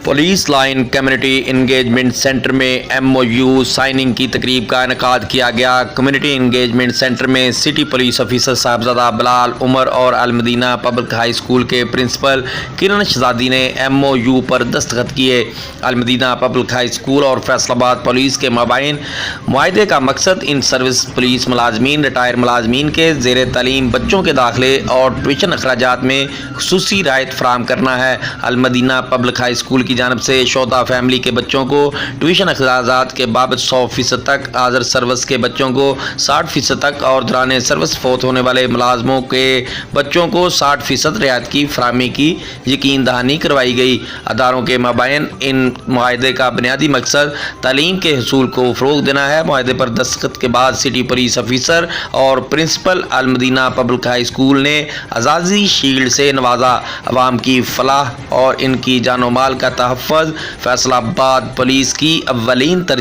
Police line community engagement centre میں MOU signing کی تقریب کا انعقاد کیا گیا۔ کمیونٹی انگیجمنٹ سینٹر میں سٹی پولیس آفیسر صاحبزادہ بلال عمر اور المدینہ پبلک ہائی اسکول کے پرنسپل کرن شہزادی نے MOU پر دستخط کیے۔ المدینہ پبلک ہائی اسکول اور فیصل آباد پولیس کے مابین معاہدے کا مقصد ان سروس پولیس ملازمین، ریٹائر ملازمین کے زیر تعلیم بچوں کے داخلے اور ٹیوشن اخراجات میں خصوصی رعایت فراہم کرنا ہے۔ المدینہ پبلک ہائی اسکول کی جانب سے شہداء فیملی کے بچوں کو ٹیوشن اخراجات کے بابت 100% تک، حاضر سروس کے بچوں کو 60% تک اور دوران سروس فوت ہونے والے ملازموں کے بچوں کو 60% رعایت کی فراہمی کی یقین دہانی کروائی گئی۔ اداروں کے مابین ان معاہدے کا بنیادی مقصد تعلیم کے حصول کو فروغ دینا ہے۔ معاہدے پر دستخط کے بعد سٹی پولیس آفیسر اور پرنسپل المدینہ پبلک ہائی اسکول نے اعزازی شیلڈ سے نوازا۔ عوام کی فلاح اور ان کی جان و مال کا تحفظ فیصل آباد پولیس کی اولین ترجیح